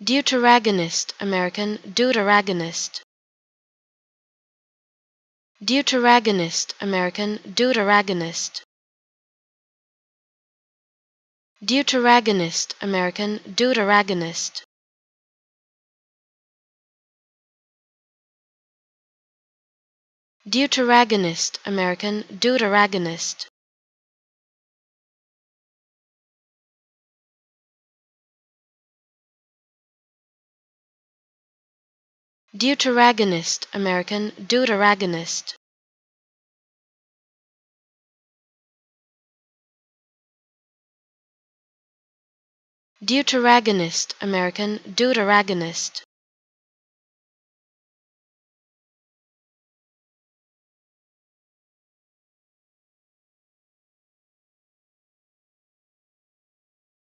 Deuteragonist, American, Deuteragonist. Deuteragonist, American, Deuteragonist. Deuteragonist, American, Deuteragonist. Deuteragonist, American, Deuteragonist. Deuteragonist, American, Deuteragonist. Deuteragonist, American, Deuteragonist.